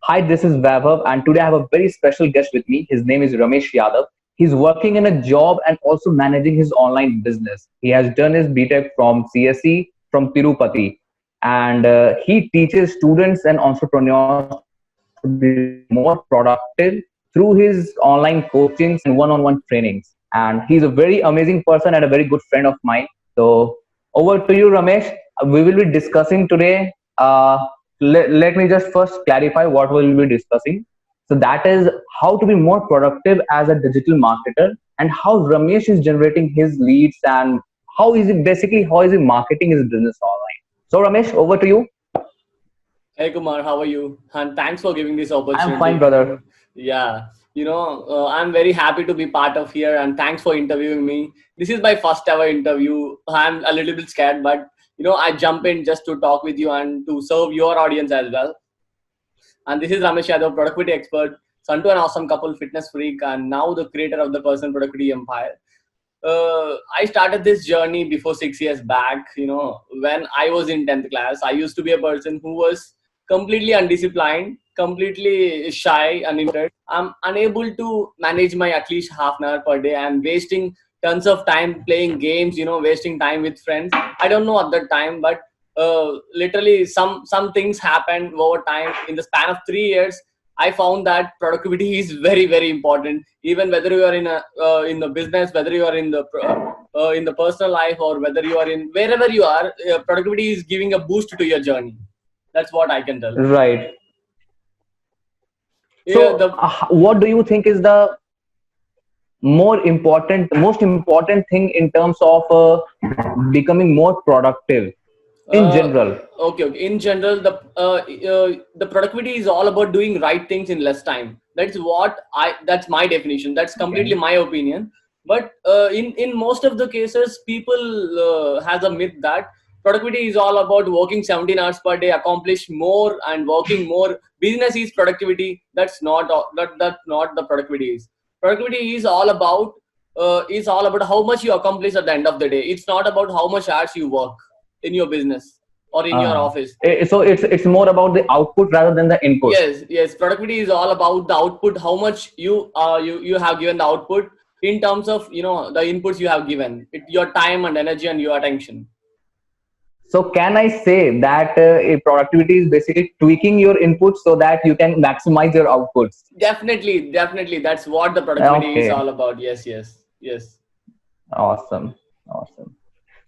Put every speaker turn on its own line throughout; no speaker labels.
Hi, this is Vaibhav, and today I have a very special guest with me. His name is Ramesh Yadav. He's working in a job and also managing his online business. He has done his BTech from CSE from Tirupati, and he teaches students and entrepreneurs to be more productive through his online coachings and one-on-one trainings. And he's a very amazing person and a very good friend of mine. So over to you, Ramesh. We will be discussing today. Let me just first clarify what we will be discussing. So that is how to be more productive as a digital marketer and how Ramesh is generating his leads and how is he marketing his business online. So Ramesh, over to you.
Hey Kumar, how are you? And thanks for giving this
I'm fine,
opportunity.
brother.
Yeah, I'm very happy to be part of here and thanks for interviewing me. This is my first ever interview. I'm a little bit scared, but I jump in just to talk with you and to serve your audience as well. And this is Ramesh Yadav, productivity expert, son to an awesome couple, fitness freak, and now the creator of the Personal Productivity Empire. I started this journey before 6 years back. When I was in 10th class, I used to be a person who was completely undisciplined, completely shy, uninterested. I'm unable to manage my at least half an hour per day. I'm wasting tons of time playing games, wasting time with friends. I don't know at that time, but literally some things happened over time in the span of 3 years. I found that productivity is very very important. Even whether you are in the business, whether you are in the personal life, or whether you are in wherever you are, productivity is giving a boost to your journey. That's what I can tell.
Right.
Yeah,
So what do you think is the most important thing in terms of becoming more productive in
Uh,
general?
okay. In general, the productivity is all about doing right things in less time. That's my definition. That's completely
Okay.
my opinion. But in most of the cases, people has a myth that productivity is all about working 17 hours per day, accomplish more, and working more. Business is productivity. That's not the productivity is. Productivity is all about how much you accomplish at the end of the day. It's not about how much hours you work in your business or in your
Ah.
office.
So it's more about the output rather than the input.
Yes. Productivity is all about the output, how much you have given the output in terms of the inputs you have given it, your time and energy and your attention.
So can I say that productivity is basically tweaking your inputs so that you can maximize your outputs?
Definitely, that's what the productivity is
Okay,
all about. Yes.
awesome, awesome.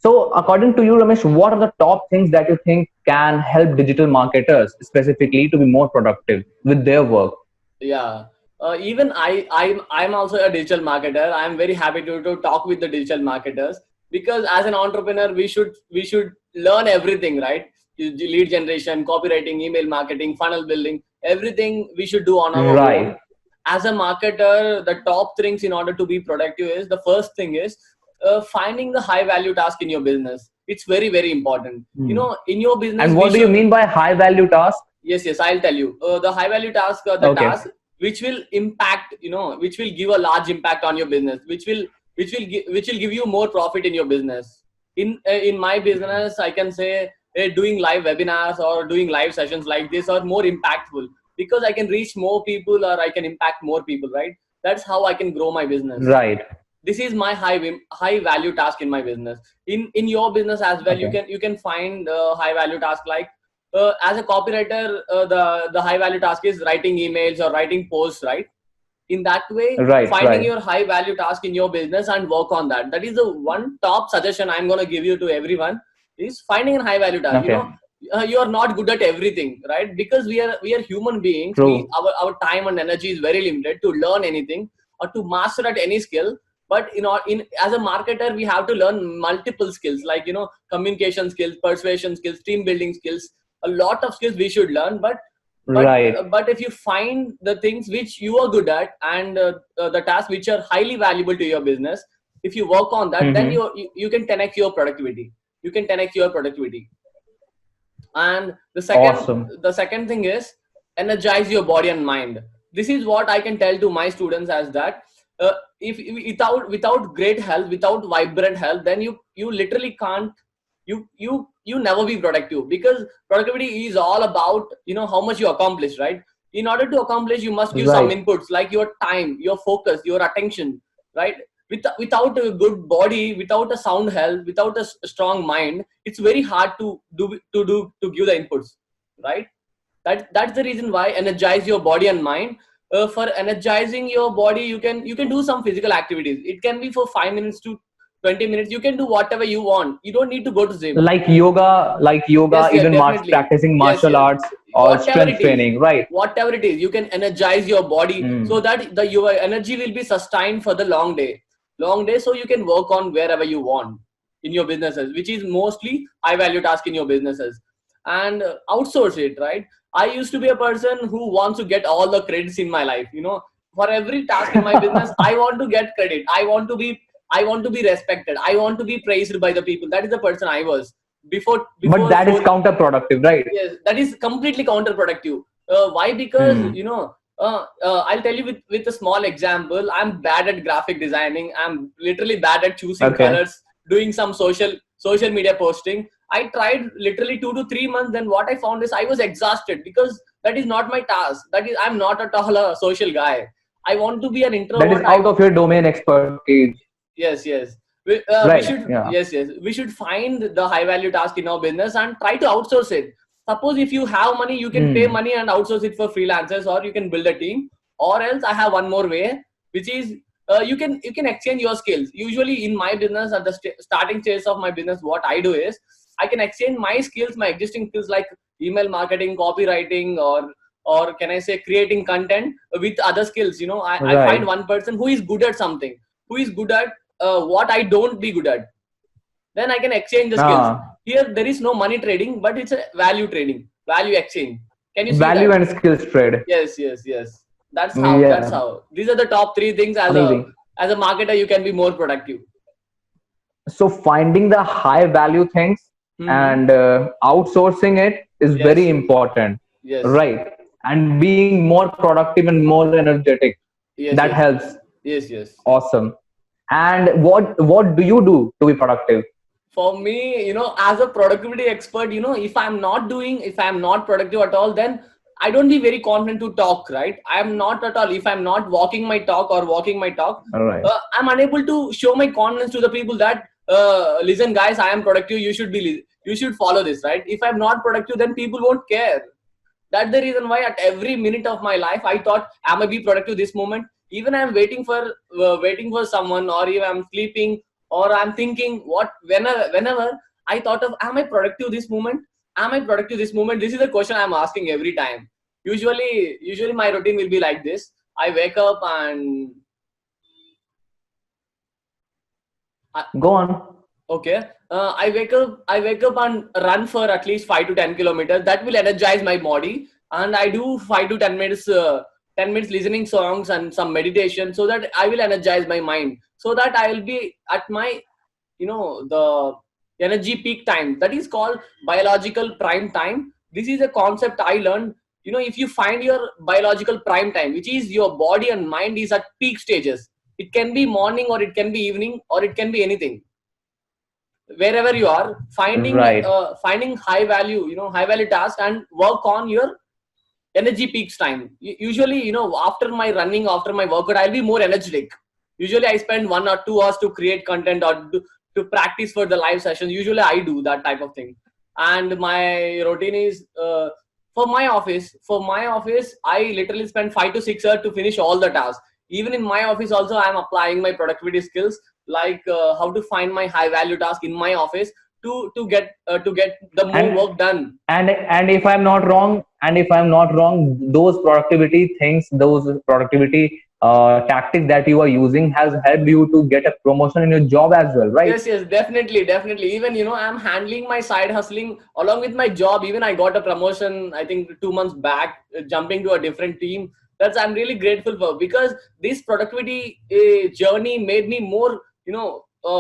So according to you, Ramesh, what are the top things that you think can help digital marketers specifically to be more productive with their work?
Yeah. Even I'm also a digital marketer. I'm very happy to talk with the digital marketers, because as an entrepreneur we should learn everything, right? Lead generation, copywriting, email marketing, funnel building, everything we should do on our own.
Right.
As a marketer, the top things in order to be productive is, the first thing is finding the high value task in your business. It's very very important.
Hmm.
In your business
And
we
what do you
should.
mean by high value task?
Yes, I'll tell you. The high value task, the
Okay.
task which will impact, which will give a large impact on your business, which will give you more profit in your business. In my business, I can say doing live webinars or doing live sessions like this are more impactful, because I can reach more people or I can impact more people, right? That's how I can grow my business.
Right.
This is my high value task in my business. In your business as well, you
Okay.
can you can find high value task, like as a copywriter, the high value task is writing emails or writing posts, right? In that way,
Right.
finding
Right.
your high value task in your business and work on that. That is the one top suggestion I'm going to give you to everyone, is finding a high value task.
Okay.
You are not good at everything, right? Because we are human beings.
True.
Our time and energy is very limited to learn anything or to master at any skill. But in as a marketer, we have to learn multiple skills, like communication skills, persuasion skills, team building skills. A lot of skills we should learn. But
Right.
but if you find the things which you are good at, and the tasks which are highly valuable to your business, if you work on that, then
Mm-hmm.
you can 10x your productivity. You can 10x your productivity. And
Awesome.
the second thing is energize your body and mind. This is what I can tell to my students, as that if without great health, without vibrant health, then you literally can't, you never be productive, because productivity is all about how much you accomplish, right? In order to accomplish, you must give some
Right.
inputs like your time, your focus, your attention, right? Without a good body, without a sound health, without a strong mind, it's very hard to give the inputs, right? That's the reason why energize your body and mind. For energizing your body, you can do some physical activities. It can be for 5 minutes to 20 minutes. You can do whatever you want. You don't need to go to gym.
Like yoga,
Yes, yeah,
even
definitely.
practicing
Yes,
martial
yes.
arts or
Whatever
strength
it is,
training, right?
whatever it is, you can energize your body so
Mm.
that your energy will be sustained for the long day. So you can work on wherever you want in your businesses, which is mostly high value task in your businesses, and outsource it, right? I used to be a person who wants to get all the credits in my life. For every task in my business, I want to get credit. I want to be respected. I want to be praised by the people. That is the person I was before
But
before
that is
four.
counterproductive, right?
Yes, that is completely counterproductive. Why? Because
Hmm.
I'll tell you with a small example. I'm bad at graphic designing. I'm literally bad at choosing
Okay.
colors, doing some social media posting. I tried literally 2 to 3 months. Then what I found is I was exhausted because that is not my task. That is, I'm not at all a social guy. I want to be an
That is
introvert.
out of your domain expertise,
Yes. We
right?
should,
Yeah.
yes, we should find the high value task in our business and try to outsource it. Suppose if you have money, you can pay
Hmm.
money and outsource it for freelancers, or you can build a team. Or else I have one more way, which is you can exchange your skills. Usually in my business, at the starting stage of my business, what I do is I can exchange my skills, my existing skills like email marketing, copywriting, or can I say creating content with other skills. I find
Right.
one person who is good at something, who is good at what I don't be good at. Then I can exchange the skills.
Ah,
Here there is no money trading, but it's a value trading, value exchange. Can you see
value
that?
and skills trade.
Yes. That's how. That's
Yeah.
how. These are the top three things as a
Amazing.
as a marketer you can be more productive.
So finding the high value things
Mm-hmm.
and outsourcing it is very
Yes.
important,
Yes.
right? And being more productive and more energetic, that
Yes.
helps.
Yes.
Awesome. And what do you do to be productive?
For me, as a productivity expert, if I'm not productive at all, then I don't be very confident to talk, right? I am not at all. If I'm not walking my talk,
All right.
I'm unable to show my confidence to the people that, listen guys, I am productive, you should follow this, right? If I'm not productive, then people won't care. That's the reason why at every minute of my life I thought, am I be productive this moment? Even I'm waiting for someone, or even I'm sleeping, or I'm thinking, what whenever I thought of, am I productive this moment? Am I productive this moment? This is the question I'm asking every time. Usually my routine will be like this. I wake up and
Go on.
Okay. I wake up and run for at least 5 to 10 kilometers. That will energize my body, and I do 5 to 10 minutes, 10 minutes listening songs and some meditation, so that I will energize my mind, so that I will be at my, the energy peak time. That is called biological prime time. This is a concept I learned. If you find your biological prime time, which is your body and mind is at peak stages, it can be morning, or it can be evening, or it can be anything. Wherever you are,
Right.
finding high value task and work on your energy peaks time. Usually, after my running, after my workout, I'll be more energetic. Usually I spend 1 or 2 hours to create content, or to practice for the live sessions. Usually I do that type of thing. And my routine is, for my office I literally spend 5 to 6 hours to finish all the tasks. Even in my office also, I'm applying my productivity skills, like how to find my high value task in my office, to get the more
And
work done.
and if I'm not wrong, those productivity things, those productivity tactics that you are using has helped you to get a promotion in your job as well, right?
Yes, definitely. Even I'm handling my side hustling along with my job. Even I got a promotion, I think 2 months back, jumping to a different team. That's I'm really grateful for, because this productivity journey made me more,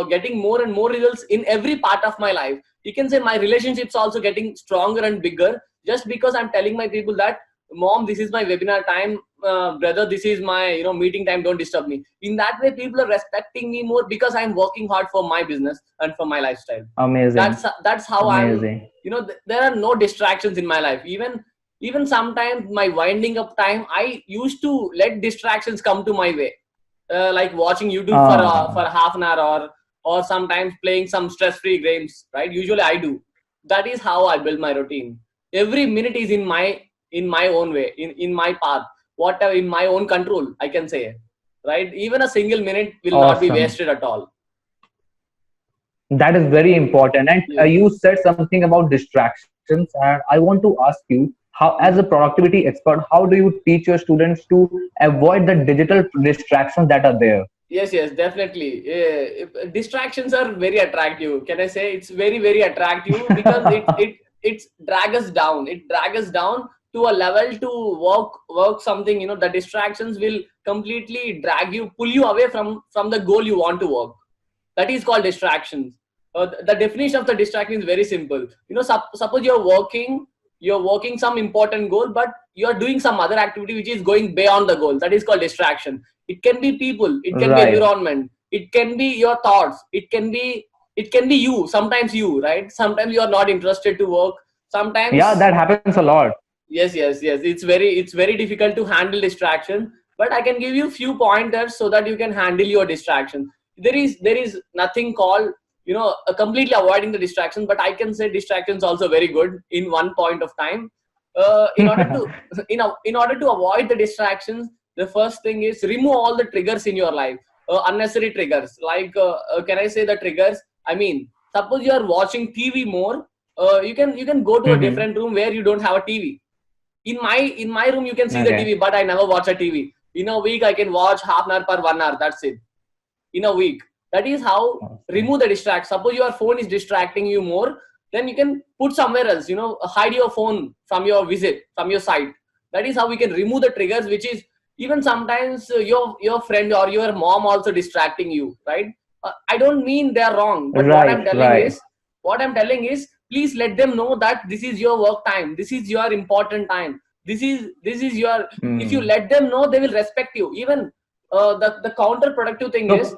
getting more and more results in every part of my life. You can say my relationships also getting stronger and bigger, just because I'm telling my people that, mom, this is my webinar time, brother, this is my meeting time, don't disturb me. In that way, people are respecting me more, because I'm working hard for my business and for my lifestyle.
Amazing.
That's how I'm,
Amazing.
there are no distractions in my life. Even Even sometimes my winding up time, I used to let distractions come to my way, like watching YouTube for
Ah,
half an hour, or sometimes playing some stress-free games. Right? Usually I do. That is how I build my routine. Every minute is in my own way, in my path, whatever in my own control. I can say, right? Even a single minute will not be
awesome.
wasted at all.
That is very important. And
Yes.
you said something about distractions, and I want to ask you, how, as a
Mhm.
productivity expert, how do you teach your students to avoid the digital distractions that are there?
Yes, yes, definitely. Distractions are very attractive. Can I say it's very, very attractive because it's drag us down. It drag us down to a level to work something. You know, the distractions will completely drag you, pull you away from the goal you want to work. That is called distractions. The definition of the distraction is very simple. You know, suppose you're working some important goal, but you're doing some other activity which is going beyond the goal. That is called distraction. It can be people, it can be
Right.
environment, it can be your thoughts, it can be you. Sometimes you, right? Sometimes you are not interested to work.
Yeah,
Sometimes
that happens a lot.
yes, yes, yes. It's very difficult to handle distraction, but I can give you few pointers so that you can handle your distraction. There is nothing called completely avoiding the distraction, but I can say distractions also very good in one point of time. In order to in order to avoid the distractions, the first thing is remove all the triggers in your life, unnecessary triggers. Like can I say the triggers? I mean, suppose you are watching TV more. You can go to a
Mhm.
different room where you don't have a TV. In my room you can see the
Okay.
TV, but I never watch a TV. In a week I can watch half an hour per 1 hour. That's it. In a week. That is how
Awesome.
remove the distract. Suppose your phone is distracting you more, then you can put somewhere else. Hide your phone from your visit, from your sight. That is how we can remove the triggers, which is even sometimes your friend or your mom also distracting you, right? I don't mean they're wrong, but what
Right,
I'm telling
right.
is, please let them know that this is your work time, this is your important time, this is your. If you
Hmm.
let them know, they will respect you. Even the counterproductive thing is,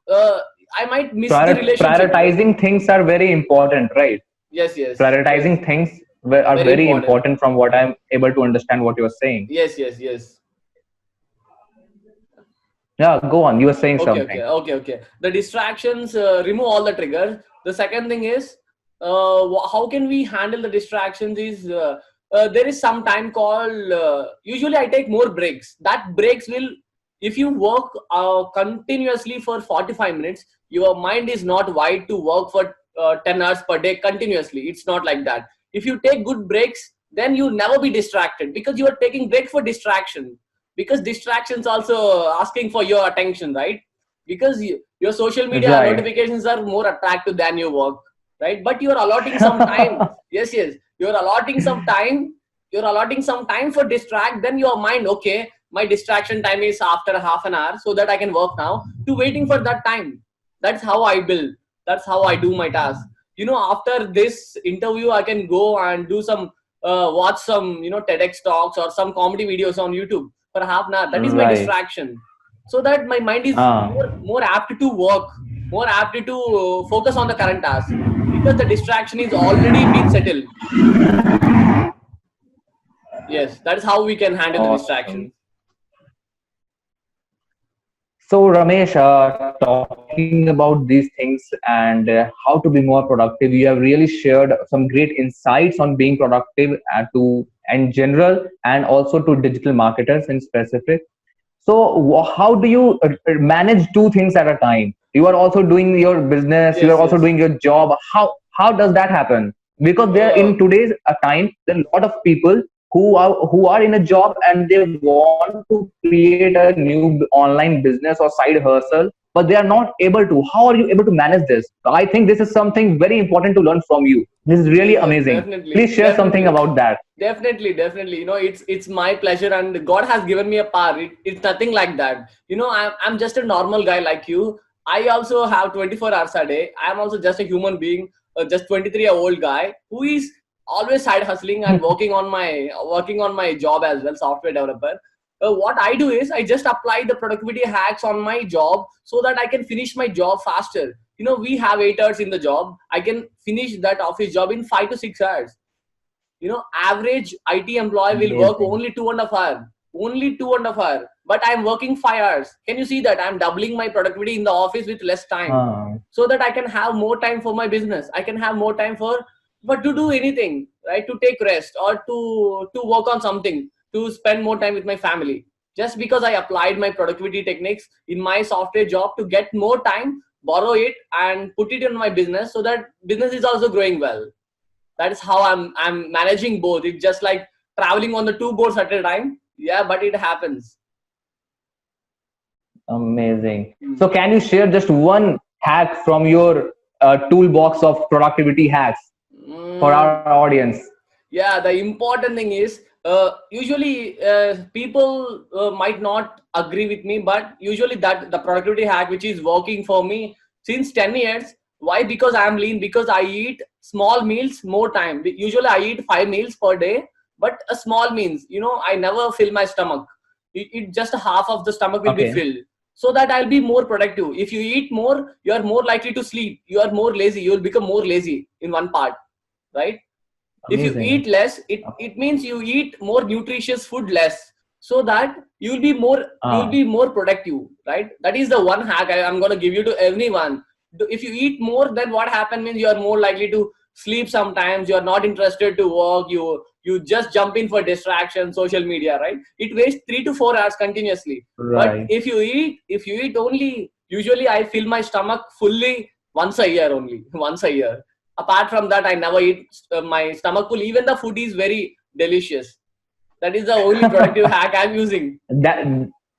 So
uh, I might miss the relationship.
prioritizing things are very important, right?
Yes, yes, yes.
Prioritizing things are
Very
very
important.
important from what I'm able to understand what you're saying.
Yes, yes, yes.
Yeah, go on. You were saying
Okay,
something.
okay, okay, okay. The distractions, remove all the triggers. The second thing is, how can we handle the distractions? Is there is some time called. Usually, I take more breaks. That breaks will, if you work continuously for 45 minutes, your mind is not wired to work for 10 hours per day continuously. It's not like that. If you take good breaks, then you never be distracted because you are taking break for distraction, because distractions also asking for your attention, right? Because your social media
Right.
notifications are more attractive than your work, right? But you're allotting some time. Yes, yes, you're allotting some time for distract. Then your mind, okay, my distraction time is after half an hour, so that I can work now, to waiting for that time. That's how I build. That's how I do my task. After this interview I can go and do some, watch some TEDx talks or some comedy videos on YouTube for half an hour. That is my
Right.
distraction, so that my mind is
Ah,
more apt to work, more apt to focus on the current task, because the distraction is already been settled. Yes, that is how we can handle the
awesome.
distraction.
So, Ramesh, talking about these things and how to be more productive, you have really shared some great insights on being productive to in general and also to digital marketers in specific. So, how do you manage two things at a time? You are also doing your business, you are
Yes,
also
yes.
doing your job. How does that happen? Because there
uh,
in today's time, there are a lot of people who are in a job and they want to create a new online business or side hustle, but they are not able to. How are you able to manage this? I think this is something very important to learn from you. This is really
yes, yes,
amazing. Please
definitely,
share something
definitely.
about that.
Definitely. It's my pleasure, and God has given me a power. It's nothing like that. I'm just a normal guy like you. I also have 24 hours a day. I'm also just a human being, just 23-year-old guy who is always side hustling and working on my job as well, software developer. What I do is I just apply the productivity hacks on my job so that I can finish my job faster. We have 8 hours in the job. I can finish that office job in 5 to 6 hours. Average IT employee will work
Amazing.
only 2.5 hours, only 2.5 hours, but I'm working 5 hours. Can you see that I'm doubling my productivity in the office with less time,
Huh.
so that I can have more time for my business. I can have more time for, but to do anything, right? To take rest, or to work on something, to spend more time with my family. Just because I applied my productivity techniques in my software job to get more time, borrow it and put it in my business, so that business is also growing well. That is how I'm managing both. It's just like traveling on the two boats at a time. Yeah, but it happens.
Amazing.
Hmm.
So, can you share just one hack from your toolbox of productivity hacks for our
Mm,
audience?
yeah, the important thing is, usually people might not agree with me, but usually that the productivity hack which is working for me since 10 years. Why? Because I am lean, because I eat small meals more time. Usually I eat 5 meals per day, but a small meals, I never fill my stomach. It just half of the stomach will be
Okay.
filled, so that I'll be more productive. If you eat more, you are more likely to sleep, you are more lazy, you will become more lazy in one part, right? If you
Amazing.
eat less, it means you eat more nutritious food less, so that you will
Ah,
be more productive, right? That is the one hack I'm going to give you to everyone. If you eat more, then what happens means you are more likely to sleep. Sometimes you are not interested to work, you just jump in for distraction, social media, right? It wastes 3 to 4 hours continuously. But
right.
if you eat only, usually I fill my stomach fully once a year, only once a year. Apart from that, I never eat my stomach full, even the food is very delicious. That is the only productive hack I'm using.
that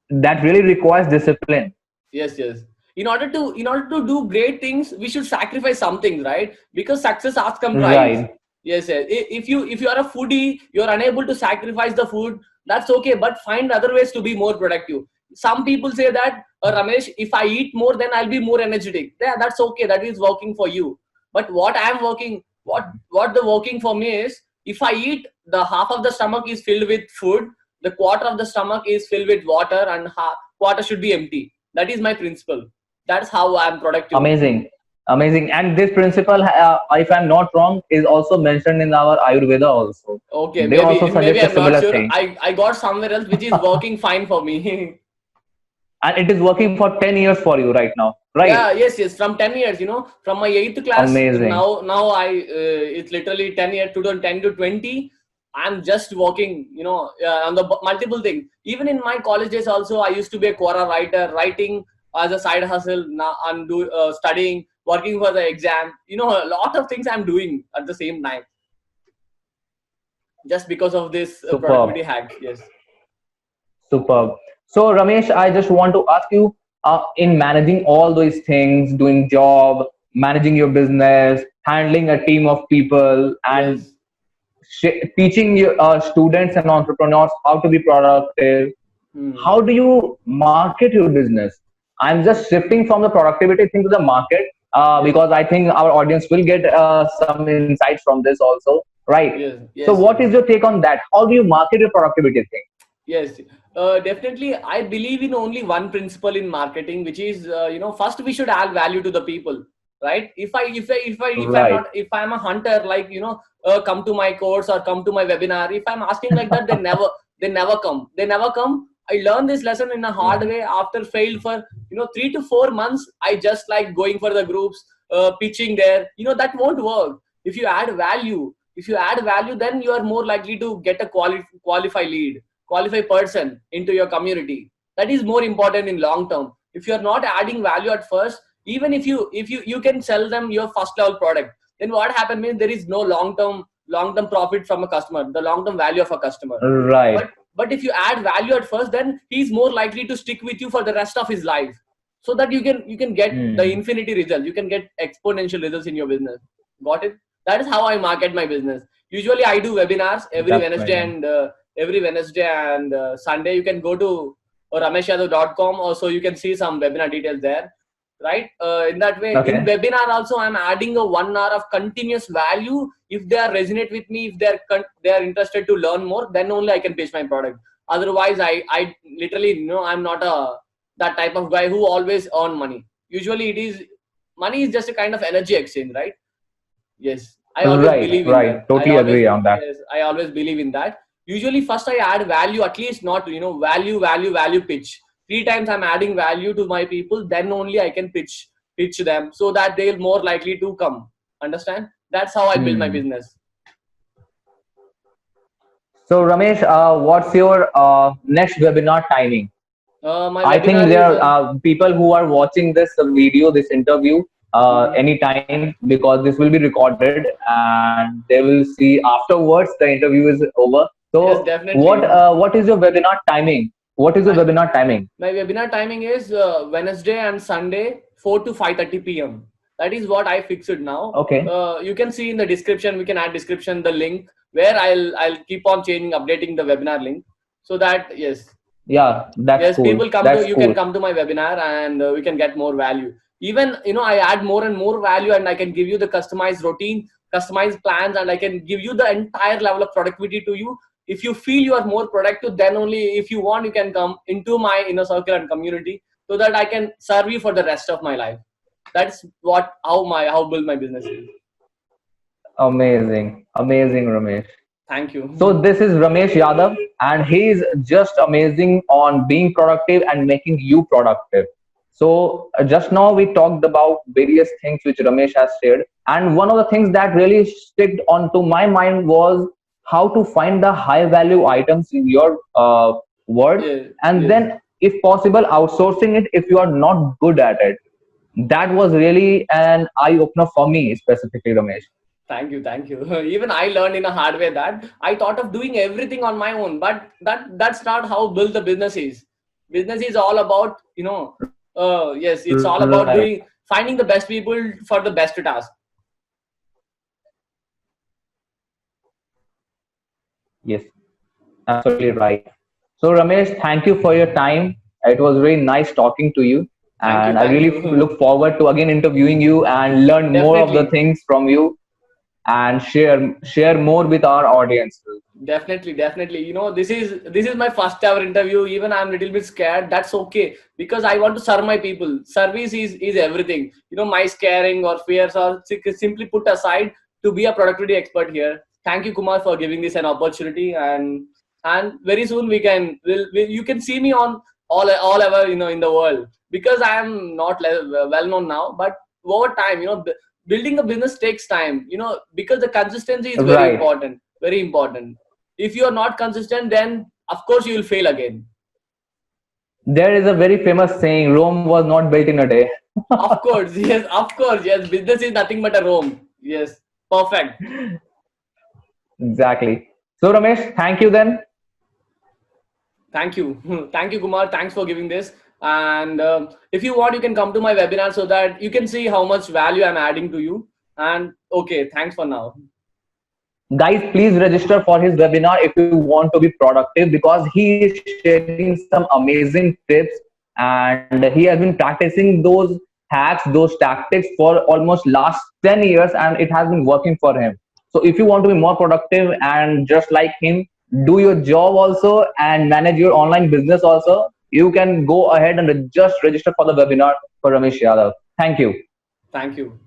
that really requires discipline.
Yes, yes. In order to do great things, we should sacrifice something, right? Because success has come rise.
Right.
Yes, yes. If you are a foodie, you are unable to sacrifice the food. That's okay, but find other ways to be more productive. Some people say that, Ramesh, if I eat more, then I'll be more energetic. Yeah, that's okay. That is working for you. But what the working for me is, if I eat, the half of the stomach is filled with food, the quarter of the stomach is filled with water, and quarter should be empty. That is my principle. That's how I'm productive.
Amazing. Amazing. And this principle, if I'm not wrong, is also mentioned in our Ayurveda also.
Okay,
They also
maybe
suggest a
I'm not
similar
sure.
thing.
I got somewhere else which is working fine for me.
And it is working for 10 years for you right now. Right.
Yeah, yes, yes. From 10 years, from my eighth class,
Amazing.
now it's literally 10 years, 2010 to 20. I'm just working, on the multiple thing. Even in my college days, also I used to be a Quora writer, writing as a side hustle. Now I'm studying, working for the exam. A lot of things I'm doing at the same time, just because of this
Superb.
productivity hack. Yes.
Superb. So, Ramesh, I just want to ask you, in managing all those things, doing job, managing your business, handling a team of people, and
Yes.
teaching your students and entrepreneurs how to be productive,
Hmm.
how do you market your business? I'm just shifting from the productivity thing to the market,
Yes.
because I think our audience will get some insights from this also, right?
Yes.
So, what
Yes.
is your
Yes.
take on that? How do you market your productivity thing?
Yes, definitely. I believe in only one principle in marketing, which is, first we should add value to the people, right?
Right.
If I'm a hunter, like, come to my course or come to my webinar. If I'm asking like that, they never come. I learned this lesson in a hard way after failed for 3 to 4 months. I just like going for the groups, pitching there. That won't work. If you add value, then you are more likely to get a qualified lead, qualified person into your community. That is more important in long term. If you are not adding value at first, even if you can sell them your first level product, then what happens means there is no long term profit from a customer, the long term value of a customer.
Right.
But if you add value at first, then he's more likely to stick with you for the rest of his life, so that you can get the
Hmm.
infinity result, you can get exponential results in your business. Got it? That is how I market my business. Usually I do webinars
That's very nice.
every Wednesday and Sunday. You can go to rameshyadav.com, also you can see some webinar details there, right? In that way, in
Okay.
webinar also I'm adding a 1 hour of continuous value. If they are resonate with me, if they are interested to learn more, then only I can pitch my product. Otherwise, I literally, I'm not a that type of guy who always earn money. Usually it is, money is just a kind of energy exchange, right? Yes. I always
Right,
believe in
right.
that.
Totally agree on that.
Yes, I always believe in that. Usually, first I add value, at least not, value pitch. 3 times I'm adding value to my people, then only I can pitch them so that they'll more likely to come. Understand? That's how I build my
Hmm.
business.
So Ramesh, what's your next webinar timing?
My
I
webinar
think
is
there are people who are watching this video, this interview,
mhm.
anytime, because this will be recorded and they will see afterwards the interview is over. So
Yes,
what is your webinar timing? What is your
my
webinar timing?
my webinar timing is Wednesday and Sunday, 4 to 5:30 p.m. That is what I fixed now.
Okay.
You can see in the description. We can add description the link where I'll keep on changing, updating the webinar link, so that
Yeah, that's
yes,
cool.
people come to
That's
you can
cool.
come to my webinar and we can get more value. Even I add more and more value, and I can give you the customized routine, customized plans, and I can give you the entire level of productivity to you. If you feel you are more productive, then only if you want you can come into my inner circle and community, so that I can serve you for the rest of my life. That's what how build my business is.
Amazing, amazing, Ramesh.
Thank
So
you.
this is Ramesh Yadav, and he is just amazing on being productive and making you productive. So just now we talked about various things which Ramesh has shared, and one of the things that really sticked onto my mind was how to find the high value items in your work,
Yes,
and
yes.
then if possible outsourcing it if you are not good at it. That was really an eye opener for me specifically, Ramesh.
Thank you, thank you. Even I learned in a hard way that I thought of doing everything on my own, but that's not how build the business is. Business is all about yes, it's all
Right.
about doing finding the best people for the best task.
Yes. Absolutely right. So, Ramesh, thank you for your time. It was very nice talking to you.
Thank you,
And I
thank
really
you.
look forward to again interviewing you and learn more of the
Definitely.
things from you and share more with our audience.
Definitely, definitely. This is my first ever interview. Even I'm a little bit scared. That's okay because I want to serve my people. Service is everything. My scaring or fears are simply put aside to be a productivity expert here. Thank you, Kumar, for giving this an opportunity. And very soon you can see me on all ever in the world because I am not well known now, but over time, building a business takes time. Because the consistency is very
Right.
important. Very important. If you are not consistent, then of course you will fail again.
There is a very famous saying Rome was not built in a day.
Of course, yes, of course, yes. Business is nothing but a Rome. Yes, perfect.
Exactly. So, Ramesh, thank you then.
Thank you. Thank you, Kumar. Thanks for giving this. And if you want, you can come to my webinar so that you can see how much value I'm adding to you. And okay, thanks for now.
Guys, please register for his webinar if you want to be productive because he is sharing some amazing tips and he has been practicing those hacks, those tactics for almost last 10 years and it has been working for him. So if you want to be more productive and just like him, do your job also and manage your online business also, you can go ahead and just register for the webinar for Ramesh Yadav. Thank you.
Thank you.